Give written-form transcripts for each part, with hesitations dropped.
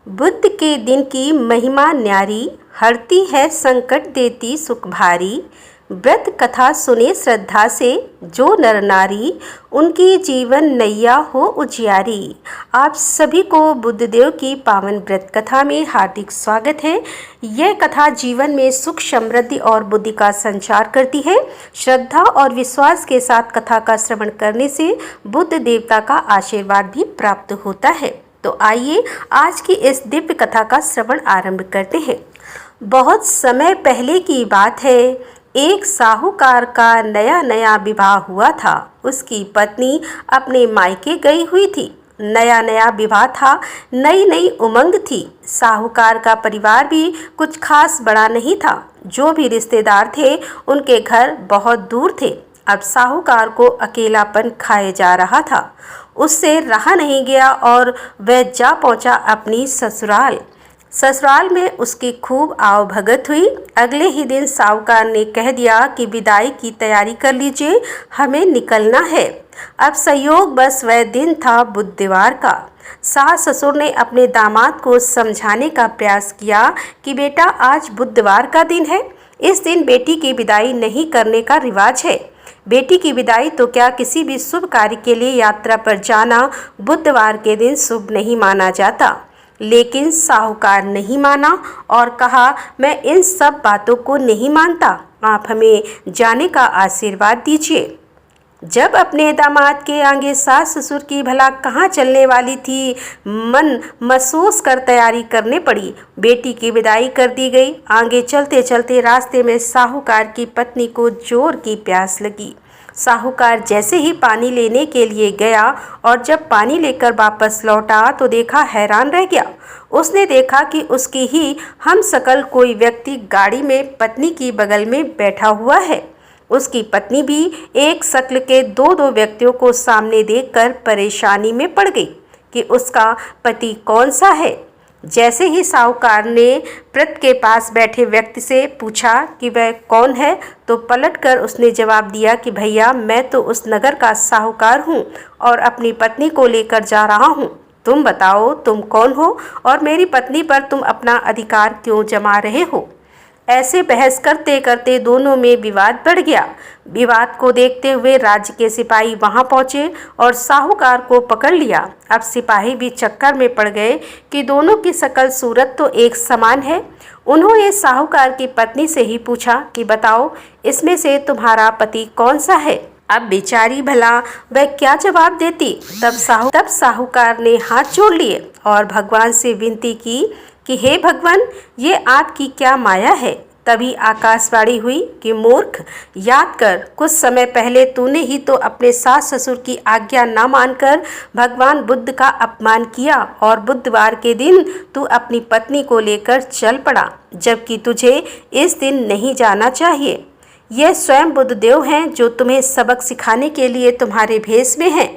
बुद्ध के दिन की महिमा न्यारी, हरती है संकट देती सुख भारी। व्रत कथा सुने श्रद्धा से जो नर नारी, उनकी जीवन नैया हो उजियारी। आप सभी को बुद्धदेव की पावन व्रत कथा में हार्दिक स्वागत है। यह कथा जीवन में सुख, समृद्धि और बुद्धि का संचार करती है। श्रद्धा और विश्वास के साथ कथा का श्रवण करने से बुद्ध देवता का आशीर्वाद भी प्राप्त होता है। तो आइए आज की इस दिव्य कथा का श्रवण आरंभ करते हैं। बहुत समय पहले की बात है। एक साहूकार का नया नया विवाह हुआ था। उसकी पत्नी अपने मायके गई हुई थी। नया नया विवाह था, नई नई उमंग थी। साहूकार का परिवार भी कुछ खास बड़ा नहीं था। जो भी रिश्तेदार थे उनके घर बहुत दूर थे। अब साहूकार को अकेलापन खाए जा रहा था। उससे रहा नहीं गया और वह जा पहुंचा अपनी ससुराल। ससुराल में उसकी खूब आवभगत हुई। अगले ही दिन साहूकार ने कह दिया कि विदाई की तैयारी कर लीजिए, हमें निकलना है। अब संयोग बस वह दिन था बुधवार का। सास ससुर ने अपने दामाद को समझाने का प्रयास किया कि बेटा, आज बुधवार का दिन है। इस दिन बेटी की विदाई नहीं करने का रिवाज है। बेटी की विदाई तो क्या, किसी भी शुभ कार्य के लिए यात्रा पर जाना बुधवार के दिन शुभ नहीं माना जाता। लेकिन साहूकार नहीं माना और कहा, मैं इन सब बातों को नहीं मानता, आप हमें जाने का आशीर्वाद दीजिए। जब अपने दामाद के आगे सास ससुर की भला कहाँ चलने वाली थी, मन महसूस कर तैयारी करने पड़ी। बेटी की विदाई कर दी गई। आगे चलते चलते रास्ते में साहूकार की पत्नी को जोर की प्यास लगी। साहूकार जैसे ही पानी लेने के लिए गया और जब पानी लेकर वापस लौटा तो देखा, हैरान रह गया। उसने देखा कि उसकी ही हम सकल कोई व्यक्ति गाड़ी में पत्नी की बगल में बैठा हुआ है। उसकी पत्नी भी एक शक्ल के दो व्यक्तियों को सामने देखकर परेशानी में पड़ गई कि उसका पति कौन सा है। जैसे ही साहूकार ने व्रत के पास बैठे व्यक्ति से पूछा कि वह कौन है, तो पलटकर उसने जवाब दिया कि भैया, मैं तो उस नगर का साहूकार हूँ और अपनी पत्नी को लेकर जा रहा हूँ। तुम बताओ, तुम कौन हो और मेरी पत्नी पर तुम अपना अधिकार क्यों जमा रहे हो। ऐसे बहस करते करते दोनों में विवाद बढ़ गया। विवाद को देखते हुए राज्य के सिपाही वहां पहुंचे और साहूकार को पकड़ लिया। अब सिपाही भी चक्कर में पड़ गए कि दोनों की शकल सूरत तो एक समान है। उन्होंने साहूकार की पत्नी से ही पूछा कि बताओ, इसमें से तुम्हारा पति कौन सा है। अब बेचारी भला वह क्या जवाब देती। तब साहूकार ने हाथ जोड़ लिए और भगवान से विनती की कि हे भगवान, ये आपकी क्या माया है। तभी आकाशवाणी हुई कि मूर्ख, याद कर, कुछ समय पहले तूने ही तो अपने सास ससुर की आज्ञा न मानकर भगवान बुद्ध का अपमान किया और बुधवार के दिन तू अपनी पत्नी को लेकर चल पड़ा, जबकि तुझे इस दिन नहीं जाना चाहिए। यह स्वयं बुद्धदेव हैं जो तुम्हें सबक सिखाने के लिए तुम्हारे भेष में हैं।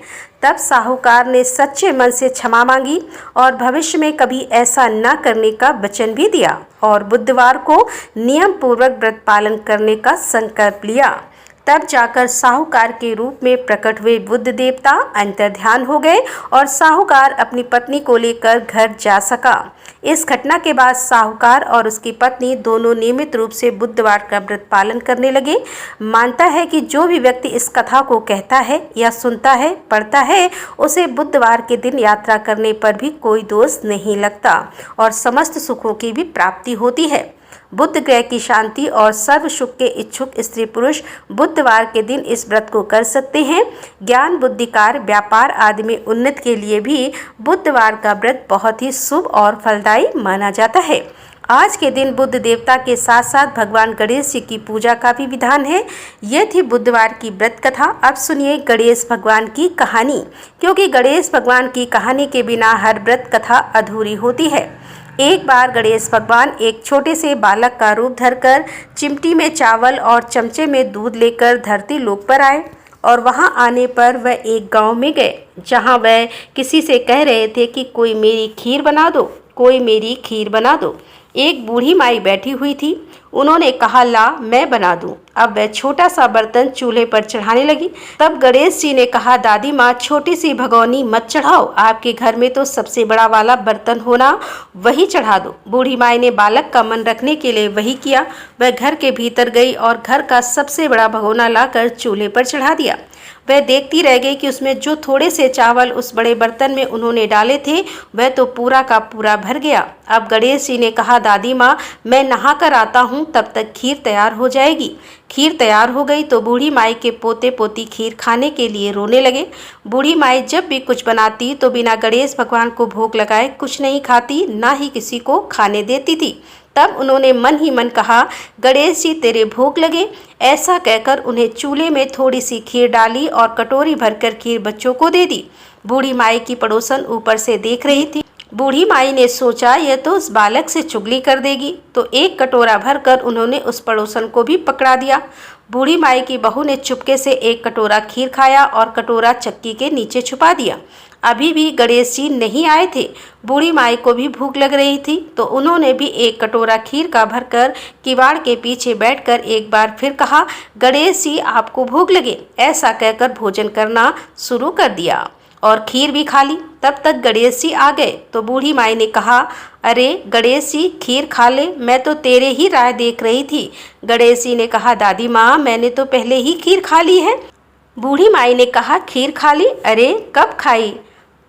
तब साहूकार ने सच्चे मन से क्षमा मांगी और भविष्य में कभी ऐसा न करने का वचन भी दिया और बुधवार को नियम पूर्वक व्रत पालन करने का संकल्प लिया। तब जाकर साहूकार के रूप में प्रकट हुए बुद्ध देवता अंतर्ध्यान हो गए और साहूकार अपनी पत्नी को लेकर घर जा सका। इस घटना के बाद साहूकार और उसकी पत्नी दोनों नियमित रूप से बुधवार का व्रत पालन करने लगे। मानता है कि जो भी व्यक्ति इस कथा को कहता है या सुनता है, पढ़ता है, उसे बुधवार के दिन यात्रा करने पर भी कोई दोष नहीं लगता और समस्त सुखों की भी प्राप्ति होती है। बुध ग्रह की शांति और सर्व सुख के इच्छुक स्त्री पुरुष बुधवार के दिन इस व्रत को कर सकते हैं। ज्ञान, बुद्धि, कार्य, व्यापार आदि में उन्नति के लिए भी बुधवार का व्रत बहुत ही शुभ और फलदायी माना जाता है। आज के दिन बुद्ध देवता के साथ साथ भगवान गणेश जी की पूजा का भी विधान है। यह थी बुधवार की व्रत कथा। अब सुनिए गणेश भगवान की कहानी, क्योंकि गणेश भगवान की कहानी के बिना हर व्रत कथा अधूरी होती है। एक बार गणेश भगवान एक छोटे से बालक का रूप धरकर चिमटी में चावल और चमचे में दूध लेकर धरती लोक पर आए और वहां आने पर वह एक गांव में गए, जहां वह किसी से कह रहे थे कि कोई मेरी खीर बना दो, कोई मेरी खीर बना दो। एक बूढ़ी माई बैठी हुई थी। उन्होंने कहा, ला मैं बना दूं। अब वह छोटा सा बर्तन चूल्हे पर चढ़ाने लगी। तब गणेश जी ने कहा, दादी माँ छोटी सी भगोनी मत चढ़ाओ, आपके घर में तो सबसे बड़ा वाला बर्तन होना, वही चढ़ा दो। बूढ़ी माई ने बालक का मन रखने के लिए वही किया। वह घर के भीतर गई और घर का सबसे बड़ा भगोना लाकर चूल्हे पर चढ़ा दिया। वह देखती रह गई कि उसमें जो थोड़े से चावल उस बड़े बर्तन में उन्होंने डाले थे वह तो पूरा का पूरा भर गया। अब गणेश जी ने कहा, दादी माँ मैं नहा कर आता हूँ, तब तक खीर तैयार हो जाएगी। खीर तैयार हो गई तो बूढ़ी माई के पोते पोती खीर खाने के लिए रोने लगे। बूढ़ी माई जब भी कुछ बनाती तो बिना गणेश भगवान को भोग लगाए कुछ नहीं खाती, ना ही किसी को खाने देती थी। तब उन्होंने मन ही मन कहा, गणेश जी तेरे भोग लगे। ऐसा कहकर उन्हें चूल्हे में थोड़ी सी खीर डाली और कटोरी भरकर खीर बच्चों को दे दी। बूढ़ी माई की पड़ोसन ऊपर से देख रही थी। बूढ़ी माई ने सोचा, यह तो उस बालक से चुगली कर देगी, तो एक कटोरा भरकर उन्होंने उस पड़ोसन को भी पकड़ा दिया। बूढ़ी माई की बहू ने चुपके से एक कटोरा खीर खाया और कटोरा चक्की के नीचे छुपा दिया। अभी भी गणेश जी नहीं आए थे। बूढ़ी माई को भी भूख लग रही थी, तो उन्होंने भी एक कटोरा खीर का भरकर किवाड़ के पीछे बैठकर एक बार फिर कहा, गणेश जी आपको भूख लगे। ऐसा कहकर भोजन करना शुरू कर दिया और खीर भी खा ली। तब तक गणेश जी आ गए तो बूढ़ी माई ने कहा, अरे गणेश जी खीर खा ले, मैं तो तेरे ही राह देख रही थी। गणेश जी ने कहा, दादी माँ मैंने तो पहले ही खीर खा ली है। बूढ़ी माई ने कहा, खीर खा ली? अरे कब खाई?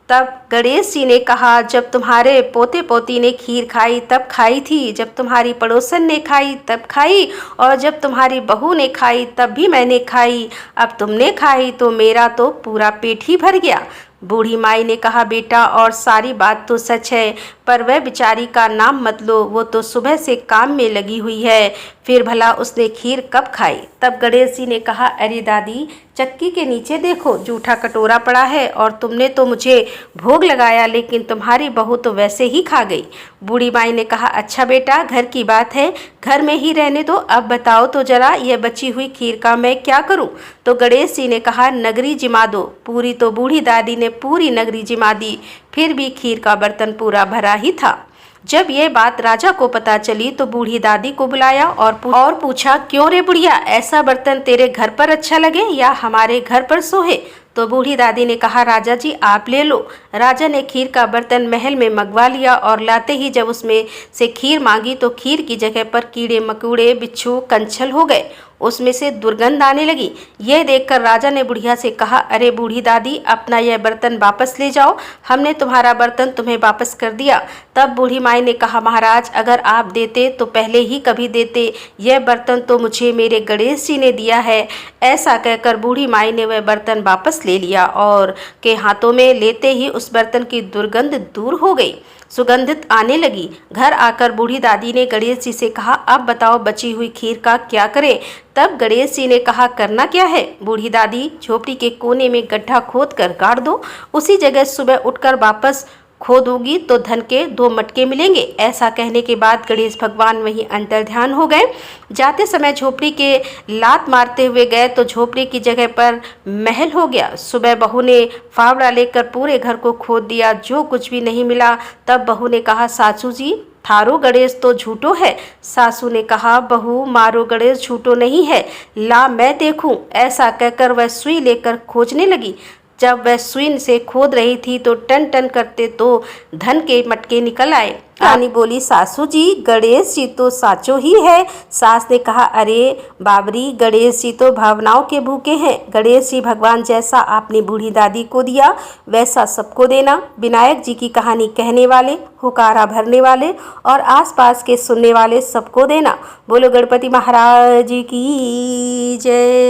तब गणेश जी ने कहा, जब तुम्हारे पोते पोती ने खीर खाई तब खाई थी, जब तुम्हारी पड़ोसन ने खाई तब खाई, और जब तुम्हारी बहू ने खाई तब भी मैंने खाई। अब तुमने खाई तो मेरा तो पूरा पेट ही भर गया। बूढ़ी माई ने कहा, बेटा और सारी बात तो सच है, पर वह बेचारी का नाम मत लो, वो तो सुबह से काम में लगी हुई है, फिर भला उसने खीर कब खाई? तब गणेश जी ने कहा, अरे दादी चक्की के नीचे देखो जूठा कटोरा पड़ा है, और तुमने तो मुझे भोग लगाया लेकिन तुम्हारी बहू तो वैसे ही खा गई। बूढ़ी माई ने कहा, अच्छा बेटा घर की बात है, घर में ही रहने दो, अब बताओ तो जरा यह बची हुई खीर का मैं क्या करूं? तो गणेश जी ने कहा, नगरी जिमा दो। पूरी तो बूढ़ी दादी ने पूरी नगरी जिमा दी, फिर भी खीर का बर्तन पूरा भरा ही था। जब ये बात राजा को पता चली तो बूढ़ी दादी को बुलाया और पूछा, क्यों रे बुढ़िया, ऐसा बर्तन तेरे घर पर अच्छा लगे या हमारे घर पर सोहे? तो बूढ़ी दादी ने कहा, राजा जी आप ले लो। राजा ने खीर का बर्तन महल में मंगवा लिया और लाते ही जब उसमें से खीर मांगी तो खीर की जगह पर कीड़े मकोड़े बिच्छू कंछल हो गए, उसमें से दुर्गंध आने लगी। यह देखकर राजा ने बुढ़िया से कहा, अरे बूढ़ी दादी अपना यह बर्तन वापस ले जाओ, हमने तुम्हारा बर्तन तुम्हें वापस कर दिया। तब बूढ़ी माई ने कहा, महाराज अगर आप देते तो पहले ही कभी देते, यह बर्तन तो मुझे मेरे गणेश जी ने दिया है। ऐसा कहकर बूढ़ी माई ने वह बर्तन वापस ले लिया और के हाथों में लेते ही उस बर्तन की दुर्गंध दूर हो गई, सुगंधित आने लगी। घर आकर बूढ़ी दादी ने गणेश जी से कहा, अब बताओ बची हुई खीर का क्या करें? तब गणेश जी ने कहा, करना क्या है? बूढ़ी दादी झोपड़ी के कोने में गड्ढा खोद कर गाड़ दो, उसी जगह सुबह उठकर वापस खोदोगी तो धन के 2 मटके मिलेंगे। ऐसा कहने के बाद गणेश भगवान वहीं अंतर्ध्यान हो गए। जाते समय झोपड़ी के लात मारते हुए गए तो झोपड़ी की जगह पर महल हो गया। सुबह बहू ने फावड़ा लेकर पूरे घर को खोद दिया, जो कुछ भी नहीं मिला। तब बहू ने कहा, सासू जी थारो गणेश तो झूठो है। सासू ने कहा, बहू मारो गणेश झूठो नहीं है, ला मैं देखूं। ऐसा कहकर वह सुई लेकर खोजने लगी। जब वह सुई से खोद रही थी तो टन टन करते तो धन के मटके निकल आए। रानी बोली, सासू जी गणेश जी तो साचो ही है। सास ने कहा, अरे बाबरी गणेश जी तो भावनाओं के भूखे हैं। गणेश जी भगवान जैसा आपने बूढ़ी दादी को दिया वैसा सबको देना। विनायक जी की कहानी कहने वाले, हुकारा भरने वाले और आसपास के सुनने वाले सबको देना। बोलो गणपति महाराज की जय।